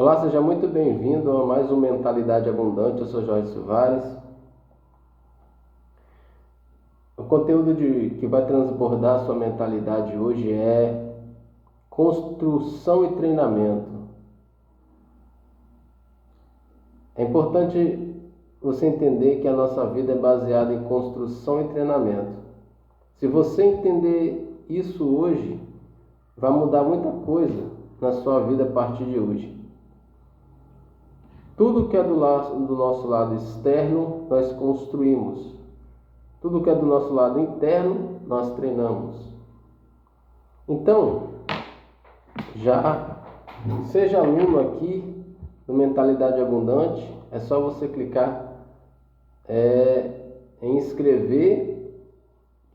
Olá, seja muito bem-vindo a mais um Mentalidade Abundante. Eu sou Jorge Soares. O conteúdo que vai transbordar a sua mentalidade hoje é construção e treinamento. É importante você entender que a nossa vida é baseada em construção e treinamento. Se você entender isso hoje, vai mudar muita coisa na sua vida a partir de hoje. Tudo que é do nosso lado externo, nós construímos. Tudo que é do nosso lado interno, nós treinamos. Então, já seja aluno aqui do Mentalidade Abundante, é só você clicar em inscrever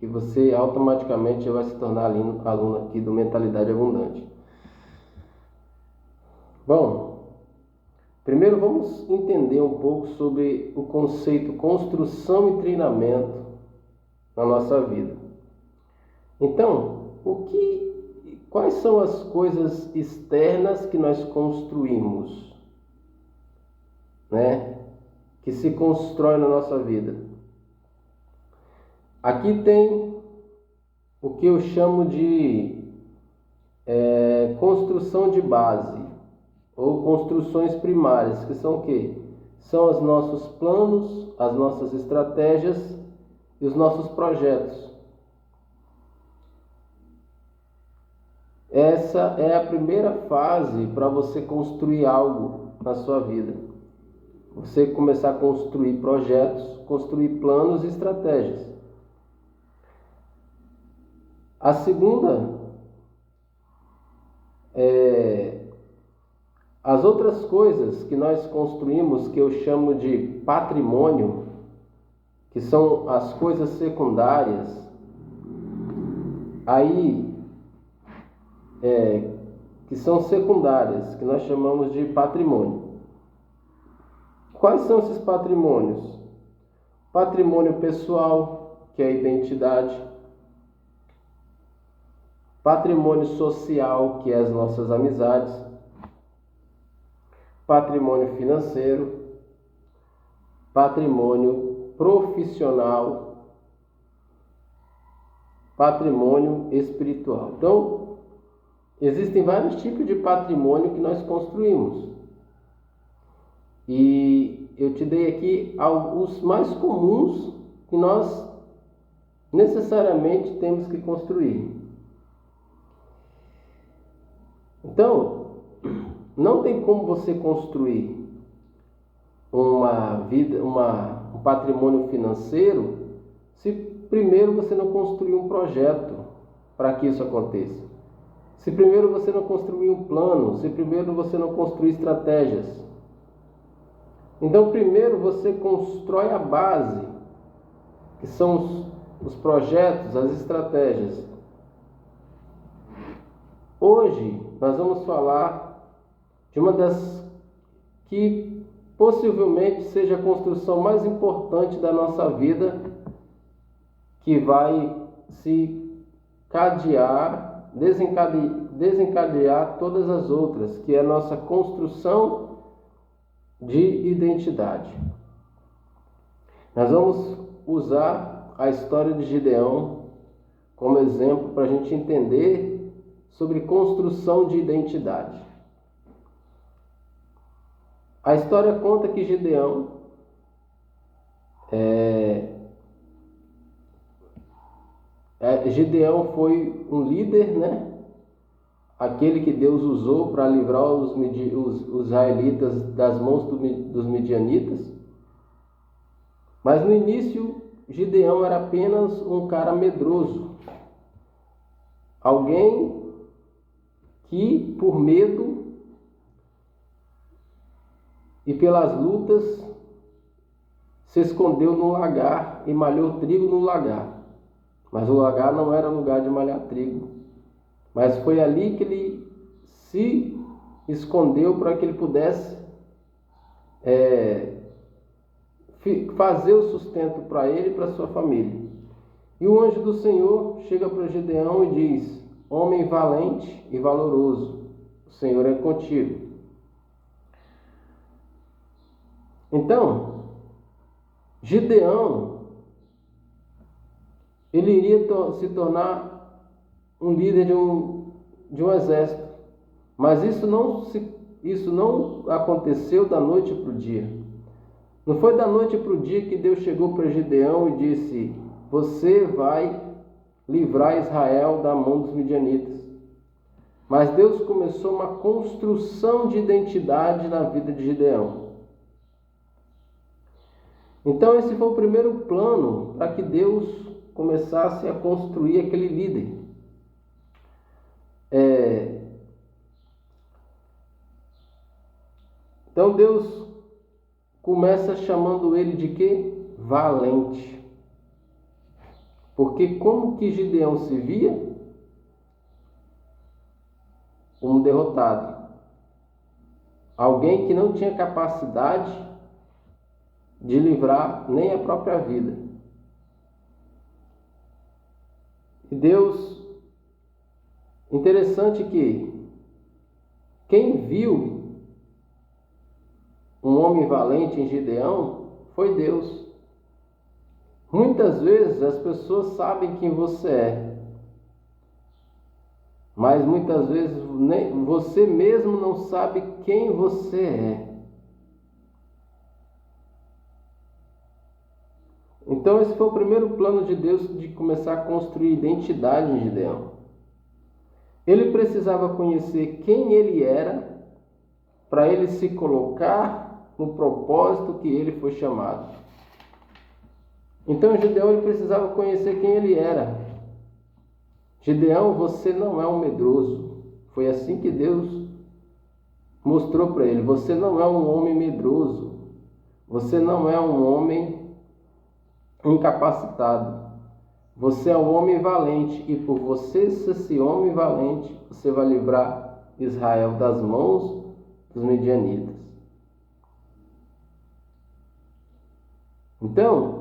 e você automaticamente vai se tornar aluno aqui do Mentalidade Abundante. Bom, primeiro vamos entender um pouco sobre o conceito construção e treinamento na nossa vida. Então, quais são as coisas externas que nós construímos, que se constrói na nossa vida? Aqui tem o que eu chamo de construção de base ou construções primárias, que são o quê? São os nossos planos, as nossas estratégias e os nossos projetos. Essa é a primeira fase para você construir algo na sua vida. Você começar a construir projetos, construir planos e estratégias. A segunda as outras coisas que nós construímos, que eu chamo de patrimônio, que são as coisas secundárias, que são secundárias, que nós chamamos de patrimônio. Quais são esses patrimônios? Patrimônio pessoal, que é a identidade. Patrimônio social, que é as nossas amizades. Patrimônio financeiro. Patrimônio profissional. Patrimônio espiritual. Então, existem vários tipos de patrimônio que nós construímos. E eu te dei aqui alguns mais comuns que nós necessariamente temos que construir. Então, não tem como você construir um patrimônio financeiro se primeiro você não construir um projeto para que isso aconteça. Se primeiro você não construir um plano, se primeiro você não construir estratégias. Então, primeiro você constrói a base, que são os projetos, as estratégias. Hoje, nós vamos falar de uma das que possivelmente seja a construção mais importante da nossa vida, que vai se desencadear todas as outras, que é a nossa construção de identidade. Nós vamos usar a história de Gideão como exemplo para a gente entender sobre construção de identidade. A história conta que Gideão foi um líder, aquele que Deus usou para livrar os israelitas das mãos dos midianitas. Mas no início, Gideão era apenas um cara medroso. Alguém que, por medo e pelas lutas, se escondeu num lagar e malhou trigo no lagar. Mas o lagar não era lugar de malhar trigo. Mas foi ali que ele se escondeu para que ele pudesse fazer o sustento para ele e para sua família. E o anjo do Senhor chega para Gideão e diz: homem valente e valoroso, o Senhor é contigo. Então, Gideão, ele iria se tornar um líder de um exército, mas isso não aconteceu da noite para o dia. Não foi da noite para o dia que Deus chegou para Gideão e disse: você vai livrar Israel da mão dos midianitas. Mas Deus começou uma construção de identidade na vida de Gideão. Então esse foi o primeiro plano para que Deus começasse a construir aquele líder. Então Deus começa chamando ele de quê? Valente. Porque como que Gideão se via? Um derrotado. Alguém que não tinha capacidade de livrar nem a própria vida. E Deus, interessante que quem viu um homem valente em Gideão foi Deus. Muitas vezes as pessoas sabem quem você é, mas muitas vezes nem você mesmo não sabe quem você é. Então esse foi o primeiro plano de Deus de começar a construir identidade em Gideão. Ele precisava conhecer quem ele era para ele se colocar no propósito que ele foi chamado. Então Gideão ele precisava conhecer quem ele era. Gideão, você não é um medroso. Foi assim que Deus mostrou para ele. Você não é um homem medroso. Você não é um homem incapacitado. Você é um homem valente. E por você ser esse homem valente, você vai livrar Israel das mãos dos midianitas. Então,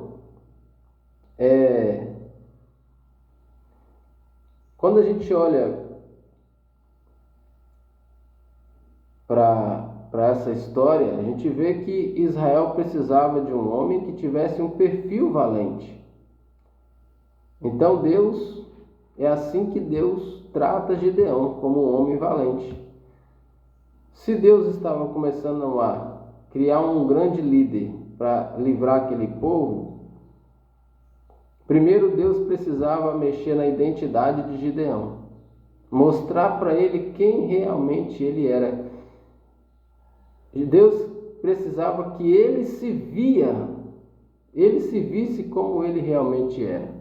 quando a gente olha para essa história, a gente vê que Israel precisava de um homem que tivesse um perfil valente. Então é assim que Deus trata Gideão, como um homem valente. Se Deus estava começando a criar um grande líder para livrar aquele povo, primeiro Deus precisava mexer na identidade de Gideão, mostrar para ele quem realmente ele era. E Deus precisava que ele se visse como ele realmente era.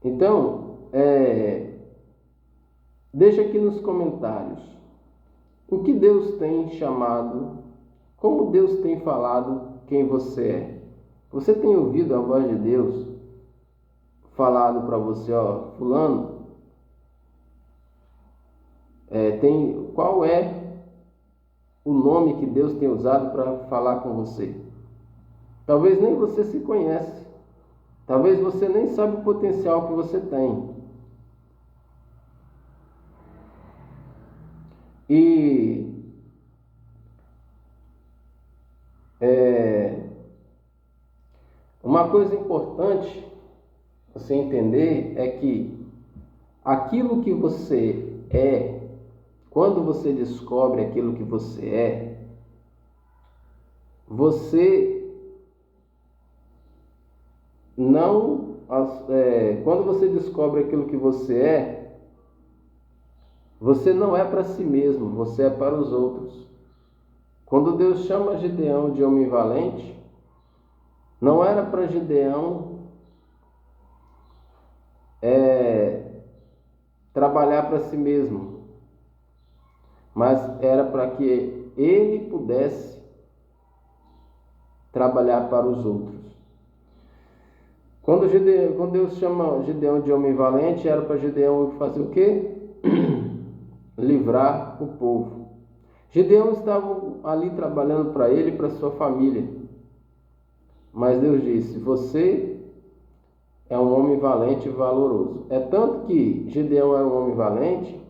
Então, deixa aqui nos comentários o que Deus tem chamado, como Deus tem falado quem você é. Você tem ouvido a voz de Deus falado para você, fulano, qual é o nome que Deus tem usado para falar com você? Talvez nem você se conhece. Talvez você nem sabe o potencial que você tem. E uma coisa importante você entender é que aquilo que você é, quando você descobre aquilo que você é, quando você descobre aquilo que você não é para si mesmo, você é para os outros. Quando Deus chama Gideão de homem valente, não era para Gideão trabalhar para si mesmo, mas era para que ele pudesse trabalhar para os outros. Quando Deus chama Gideão de homem valente, era para Gideão fazer o quê? Livrar o povo. Gideão estava ali trabalhando para ele e para sua família. Mas Deus disse: você é um homem valente e valoroso. É tanto que Gideão era um homem valente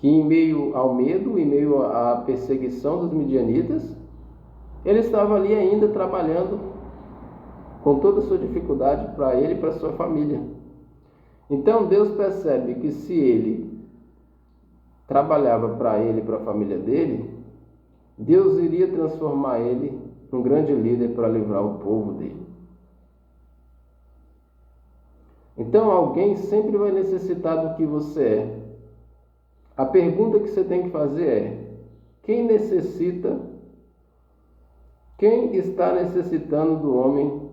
que em meio ao medo, em meio à perseguição dos midianitas, ele estava ali ainda trabalhando com toda a sua dificuldade para ele e para sua família. Então Deus percebe que se ele trabalhava para ele e para a família dele, Deus iria transformar ele num grande líder para livrar o povo dele. Então alguém sempre vai necessitar do que você é. A pergunta que você tem que fazer é: quem está necessitando do homem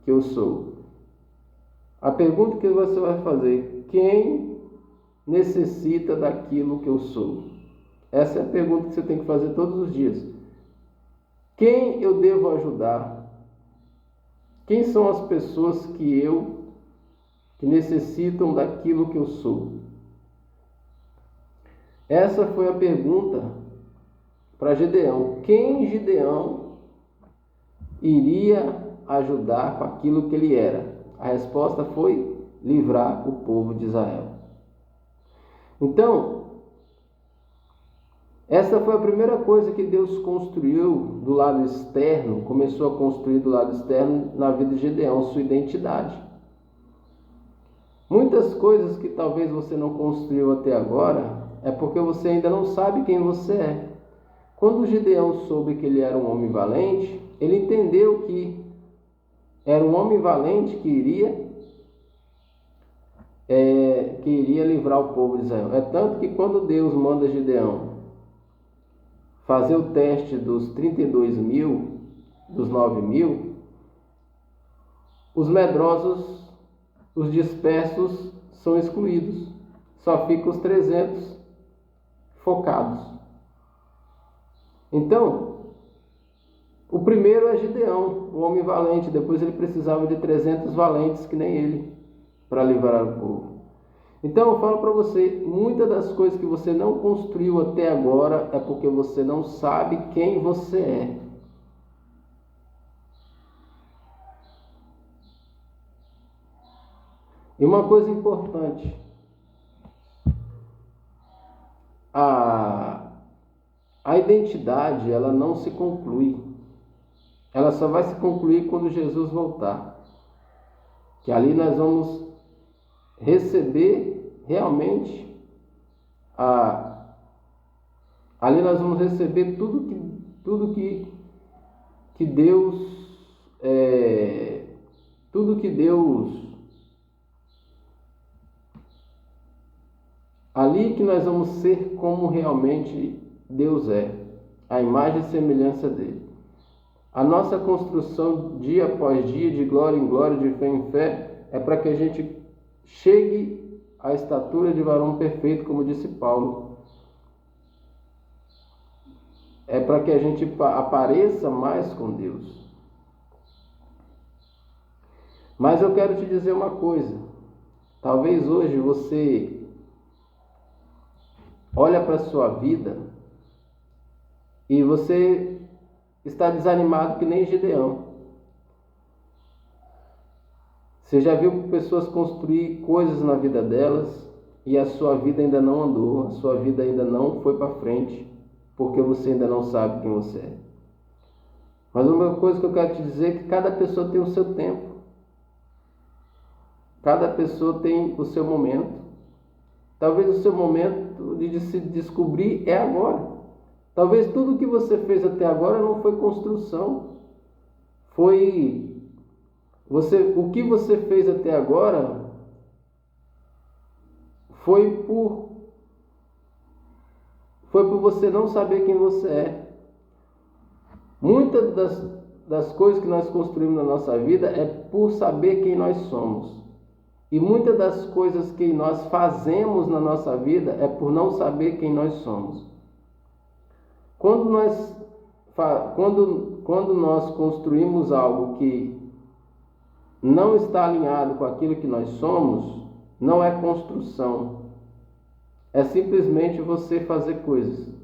que eu sou? A pergunta que você vai fazer: quem necessita daquilo que eu sou? Essa é a pergunta que você tem que fazer todos os dias. Quem eu devo ajudar? Quem são as pessoas que necessitam daquilo que eu sou? Essa foi a pergunta para Gideão. Quem Gideão iria ajudar com aquilo que ele era? A resposta foi livrar o povo de Israel. Então, essa foi a primeira coisa que Deus construiu do lado externo, começou a construir do lado externo na vida de Gideão, sua identidade. Muitas coisas que talvez você não construiu até agora é porque você ainda não sabe quem você é. Quando Gideão soube que ele era um homem valente, ele entendeu que era um homem valente que iria livrar o povo de Israel. É tanto que quando Deus manda Gideão fazer o teste dos 32.000, dos 9.000, os medrosos, os dispersos são excluídos. Só ficam os 300 focados. Então, o primeiro é Gideão, o homem valente. Depois ele precisava de 300 valentes que nem ele para livrar o povo. Então eu falo para você, muitas das coisas que você não construiu até agora é porque você não sabe quem você é. E uma coisa importante, a identidade, ela não se conclui. Ela só vai se concluir quando Jesus voltar. Que ali nós vamos receber realmente ali nós vamos receber tudo que Deus ali que nós vamos ser como realmente Deus é, a imagem e semelhança dele. A nossa construção dia após dia, de glória em glória, de fé em fé, é para que a gente chegue à estatura de varão perfeito, como disse Paulo. É para que a gente apareça mais com Deus. Mas eu quero te dizer uma coisa. Talvez hoje você olha para a sua vida e você está desanimado que nem Gideão. Você já viu pessoas construir coisas na vida delas e a sua vida ainda não andou, a sua vida ainda não foi para frente, porque você ainda não sabe quem você é. Mas uma coisa que eu quero te dizer é que cada pessoa tem o seu tempo. Cada pessoa tem o seu momento. Talvez o seu momento de se descobrir é agora. Talvez tudo que você fez até agora não foi construção. O que você fez até agora foi por você não saber quem você é. Muitas das coisas que nós construímos na nossa vida é por saber quem nós somos. E muitas das coisas que nós fazemos na nossa vida é por não saber quem nós somos. Quando nós construímos algo que não está alinhado com aquilo que nós somos, não é construção. É simplesmente você fazer coisas.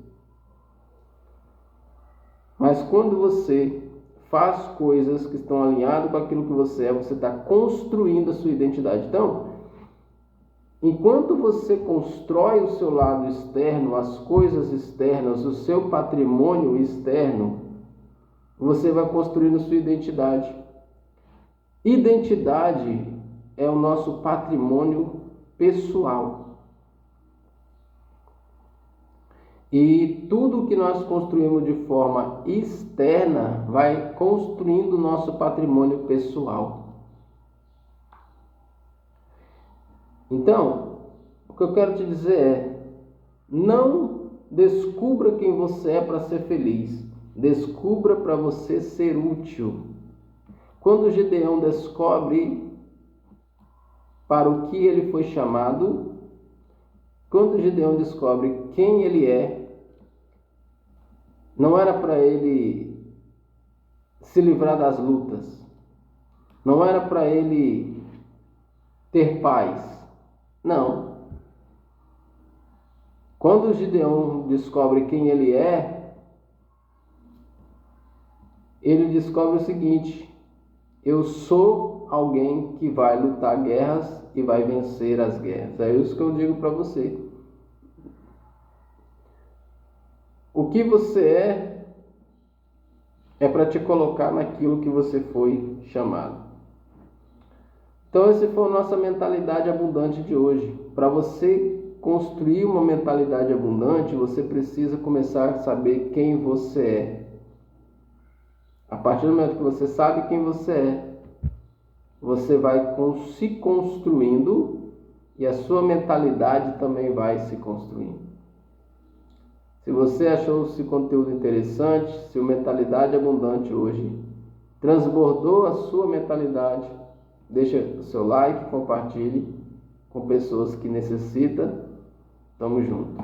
Mas quando você faz coisas que estão alinhadas com aquilo que você é, você está construindo a sua identidade. Então, enquanto você constrói o seu lado externo, as coisas externas, o seu patrimônio externo, você vai construindo sua identidade. Identidade é o nosso patrimônio pessoal. E tudo que nós construímos de forma externa vai construindo o nosso patrimônio pessoal. Então, o que eu quero te dizer é: não descubra quem você é para ser feliz, descubra para você ser útil. Quando Gideão descobre para o que ele foi chamado, quando Gideão descobre quem ele é, não era para ele se livrar das lutas, não era para ele ter paz, não. Quando Gideão descobre quem ele descobre o seguinte: eu sou alguém que vai lutar guerras e vai vencer as guerras. É isso que eu digo para você. O que você é para te colocar naquilo que você foi chamado. Então, essa foi a nossa mentalidade abundante de hoje. Para você construir uma mentalidade abundante, você precisa começar a saber quem você é. A partir do momento que você sabe quem você é, você vai se construindo e a sua mentalidade também vai se construindo. Se você achou esse conteúdo interessante, se o Mentalidade Abundante hoje transbordou a sua mentalidade, deixa o seu like, compartilhe com pessoas que necessitam. Tamo junto.